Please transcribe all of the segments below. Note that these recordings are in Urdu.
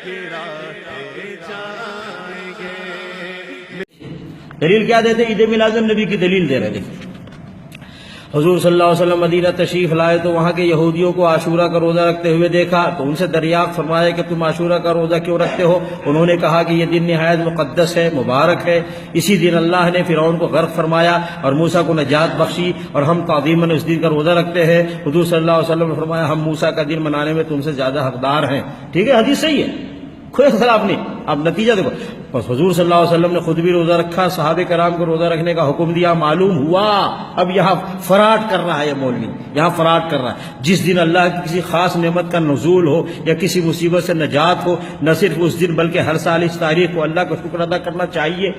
گراتے جائیں گے۔ دلیل کیا دیتے؟ عید میلاد النبی کی دلیل دے رہے تھے۔ حضور صلی اللہ علیہ وسلم مدینہ تشریف لائے تو وہاں کے یہودیوں کو عاشورہ کا روزہ رکھتے ہوئے دیکھا تو ان سے دریافت فرمایا کہ تم عاشورہ کا روزہ کیوں رکھتے ہو؟ انہوں نے کہا کہ یہ دن نہایت مقدس ہے، مبارک ہے، اسی دن اللہ نے فرعون کو غرق فرمایا اور موسیٰ کو نجات بخشی، اور ہم تعظیماً اس دن کا روزہ رکھتے ہیں۔ حضور صلی اللہ علیہ وسلم نے فرمایا ہم موسیٰ کا دن منانے میں تم سے زیادہ حقدار ہیں۔ ٹھیک ہے، حدیث صحیح ہے، کوئی اختلاف نہیں۔ اب نتیجہ دیکھو، بس حضور صلی اللہ علیہ وسلم نے خود بھی روزہ رکھا، صحابہ کرام کو روزہ رکھنے کا حکم دیا، معلوم ہوا اب یہاں فراڈ کر رہا ہے یہ مولوی، یہاں فراڈ کر رہا ہے۔ جس دن اللہ کی کسی خاص نعمت کا نزول ہو یا کسی مصیبت سے نجات ہو، نہ صرف اس دن بلکہ ہر سال اس تاریخ کو اللہ کا شکر ادا کرنا چاہیے۔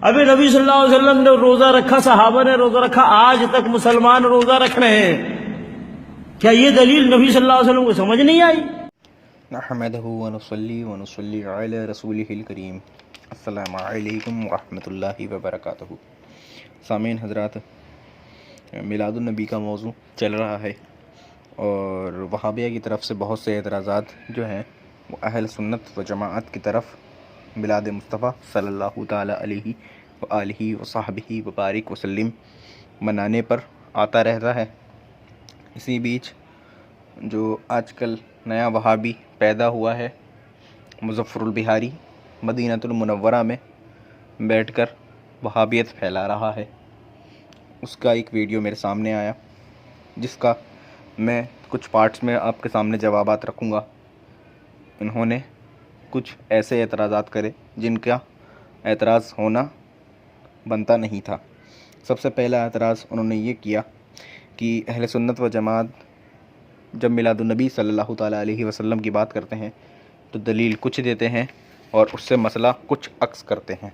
ابھی نبی صلی اللہ علیہ وسلم نے روزہ رکھا، صحابہ نے روزہ رکھا، آج تک مسلمان روزہ رکھ رہے ہیں۔ کیا یہ دلیل نبی صلی اللہ علیہ وسلم کو سمجھ نہیں آئی؟ نحمده ونصلي على رسوله الکریم۔ السلام علیکم ورحمۃ اللہ وبرکاتہ۔ سامعین حضرات، میلاد النبی کا موضوع چل رہا ہے اور وہابیہ کی طرف سے بہت سے اعتراضات جو ہیں وہ اہل سنت و جماعت کی طرف میلاد مصطفیٰ صلی اللہ تعالی علیہ وآلہ وصحبہ وبارک وسلم منانے پر آتا رہتا ہے۔ اسی بیچ جو آج کل نیا وہابی پیدا ہوا ہے، مظفر البحاری، مدینہ المنورہ میں بیٹھ کر وہابیت پھیلا رہا ہے۔ اس کا ایک ویڈیو میرے سامنے آیا جس کا میں کچھ پارٹس میں آپ کے سامنے جوابات رکھوں گا۔ انہوں نے کچھ ایسے اعتراضات کرے جن کا اعتراض ہونا بنتا نہیں تھا۔ سب سے پہلا اعتراض انہوں نے یہ کیا کہ اہل سنت و جماعت جب میلاد النبی صلی اللہ تعالیٰ علیہ وسلم کی بات کرتے ہیں تو دلیل کچھ دیتے ہیں اور اس سے مسئلہ کچھ عکس کرتے ہیں۔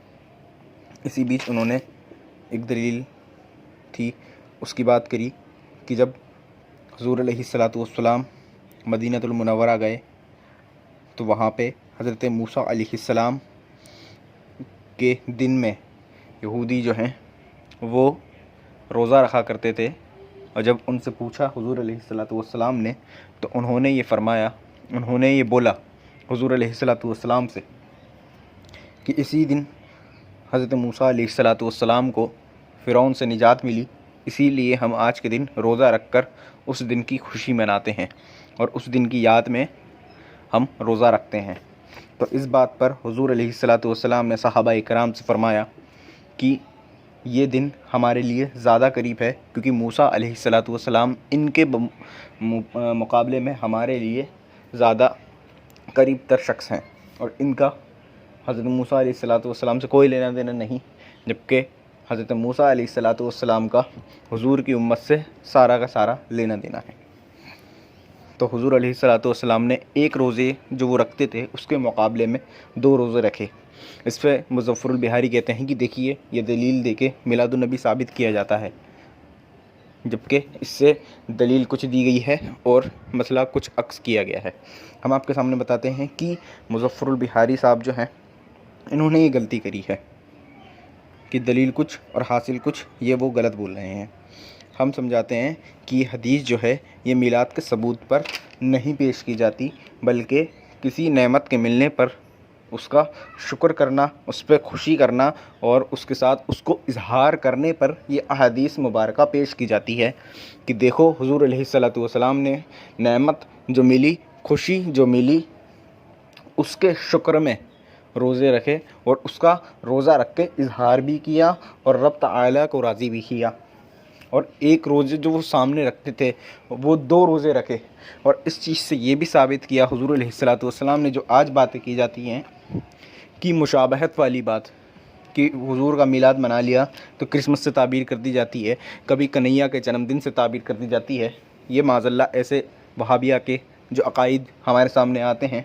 اسی بیچ انہوں نے ایک دلیل تھی اس کی بات کری کہ جب حضور علیہ السلام مدینہ المنورہ گئے تو وہاں پہ حضرت موسیٰ علیہ السلام کے دن میں یہودی جو ہیں وہ روزہ رکھا کرتے تھے، اور جب ان سے پوچھا حضور علیہ السلام نے تو انہوں نے یہ فرمایا، انہوں نے یہ بولا حضور علیہ السلام سے کہ اسی دن حضرت موسیٰ علیہ السلام کو فرعون سے نجات ملی، اسی لیے ہم آج کے دن روزہ رکھ کر اس دن کی خوشی مناتے ہیں اور اس دن کی یاد میں ہم روزہ رکھتے ہیں۔ تو اس بات پر حضور علیہ السلام نے صحابہ کرام سے فرمایا کہ یہ دن ہمارے لیے زیادہ قریب ہے، کیونکہ موسیٰ علیہ السلام ان کے مقابلے میں ہمارے لیے زیادہ قریب تر شخص ہیں، اور ان کا حضرت موسیٰ علیہ السلام سے کوئی لینا دینا نہیں، جبکہ حضرت موسیٰ علیہ السلام کا حضور کی امت سے سارا کا سارا لینا دینا ہے۔ تو حضور علیہ السلام نے ایک روزے جو وہ رکھتے تھے اس کے مقابلے میں 2 روزے رکھے۔ اس پہ مظفر البحاری کہتے ہیں کہ دیکھیے یہ دلیل دے کے میلاد النبی ثابت کیا جاتا ہے، جبکہ اس سے دلیل کچھ دی گئی ہے اور مسئلہ کچھ عکس کیا گیا ہے۔ ہم آپ کے سامنے بتاتے ہیں کہ مظفر البحاری صاحب جو ہیں انہوں نے یہ غلطی کری ہے کہ دلیل کچھ اور حاصل کچھ، یہ وہ غلط بول رہے ہیں۔ ہم سمجھاتے ہیں کہ یہ حدیث جو ہے یہ میلاد کے ثبوت پر نہیں پیش کی جاتی، بلکہ کسی نعمت کے ملنے پر اس کا شکر کرنا، اس پہ خوشی کرنا اور اس کے ساتھ اس کو اظہار کرنے پر یہ احادیث مبارکہ پیش کی جاتی ہے کہ دیکھو حضور علیہ السلام نے نعمت جو ملی، خوشی جو ملی، اس کے شکر میں روزے رکھے اور اس کا روزہ رکھ کے اظہار بھی کیا اور رب تعالیٰ کو راضی بھی کیا، اور ایک روزے جو وہ سامنے رکھتے تھے وہ 2 روزے رکھے، اور اس چیز سے یہ بھی ثابت کیا حضور علیہ السلام نے جو آج باتیں کی جاتی ہیں کہ مشابہت والی بات کہ حضور کا میلاد منا لیا تو کرسمس سے تعبیر کر دی جاتی ہے، کبھی کنہیا کے جنم دن سے تعبیر کر دی جاتی ہے، یہ معاذ اللہ ایسے وہابیہ کے جو عقائد ہمارے سامنے آتے ہیں،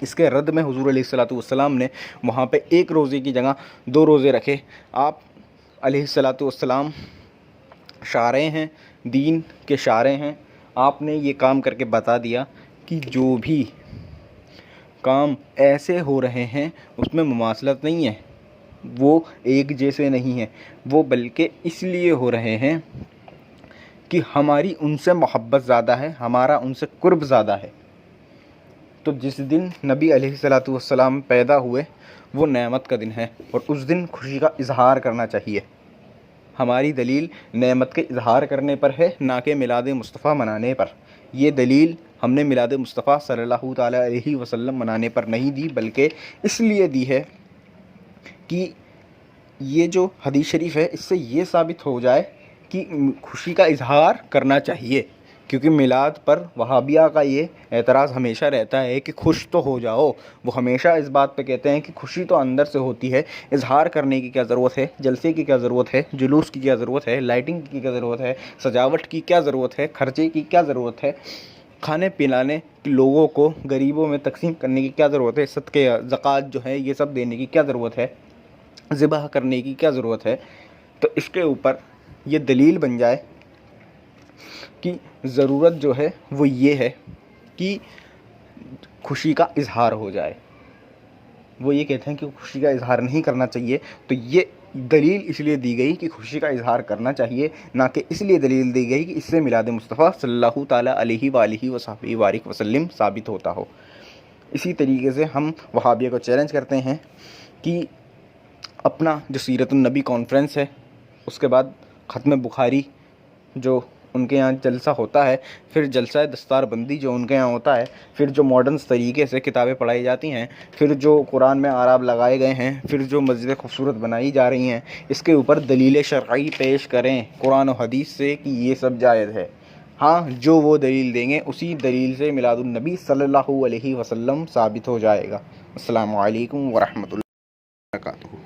اس کے رد میں حضور علیہ السلام نے وہاں پہ 1 روزے کی جگہ 2 روزے رکھے۔ آپ علیہ السلام شارع ہیں، دین کے شارع ہیں، آپ نے یہ کام کر کے بتا دیا کہ جو بھی کام ایسے ہو رہے ہیں اس میں مماثلت نہیں ہے، وہ ایک جیسے نہیں ہیں، وہ بلکہ اس لیے ہو رہے ہیں کہ ہماری ان سے محبت زیادہ ہے، ہمارا ان سے قرب زیادہ ہے۔ تو جس دن نبی علیہ الصلوۃ والسلام پیدا ہوئے وہ نعمت کا دن ہے، اور اس دن خوشی کا اظہار کرنا چاہیے۔ ہماری دلیل نعمت کے اظہار کرنے پر ہے، نہ کہ میلاد مصطفیٰ منانے پر۔ یہ دلیل ہم نے میلاد مصطفیٰ صلی اللہ تعالیٰ علیہ وسلم منانے پر نہیں دی، بلکہ اس لیے دی ہے کہ یہ جو حدیث شریف ہے اس سے یہ ثابت ہو جائے کہ خوشی کا اظہار کرنا چاہیے، کیونکہ میلاد پر وہابیہ کا یہ اعتراض ہمیشہ رہتا ہے کہ خوش تو ہو جاؤ۔ وہ ہمیشہ اس بات پہ کہتے ہیں کہ خوشی تو اندر سے ہوتی ہے، اظہار کرنے کی کیا ضرورت ہے، جلسے کی کیا ضرورت ہے، جلوس کی کیا ضرورت ہے، لائٹنگ کی کیا ضرورت ہے، سجاوٹ کی کیا ضرورت ہے، خرچے کی کیا ضرورت ہے، کھانے پلانے لوگوں کو غریبوں میں تقسیم کرنے کی کیا ضرورت ہے، صدقے زکوٰۃ جو ہے یہ سب دینے کی کیا ضرورت ہے، ذبح کرنے کی کیا ضرورت ہے۔ تو اس کے اوپر یہ دلیل بن جائے کہ ضرورت جو ہے وہ یہ ہے کہ خوشی کا اظہار ہو جائے۔ وہ یہ کہتے ہیں کہ خوشی کا اظہار نہیں کرنا چاہیے، تو یہ دلیل اس لیے دی گئی کہ خوشی کا اظہار کرنا چاہیے، نہ کہ اس لیے دلیل دی گئی کہ اس سے میلاد مصطفیٰ صلی اللہ تعالیٰ علیہ وآلہ وصحبہ وبارک وسلم ثابت ہوتا ہو۔ اسی طریقے سے ہم وہابیہ کو چیلنج کرتے ہیں کہ اپنا جو سیرت النبی کانفرنس ہے، اس کے بعد ختم بخاری جو ان کے یہاں جلسہ ہوتا ہے، پھر جلسہ دستار بندی جو ان کے یہاں ہوتا ہے، پھر جو ماڈرنس طریقے سے کتابیں پڑھائی جاتی ہیں، پھر جو قرآن میں اعراب لگائے گئے ہیں، پھر جو مسجدیں خوبصورت بنائی جا رہی ہیں، اس کے اوپر دلیل شرعی پیش کریں قرآن و حدیث سے کہ یہ سب جائز ہے۔ ہاں، جو وہ دلیل دیں گے اسی دلیل سے میلاد النبی صلی اللہ علیہ وسلم ثابت ہو جائے گا۔ السلام علیکم ورحمۃ اللہ وبرکاتہ۔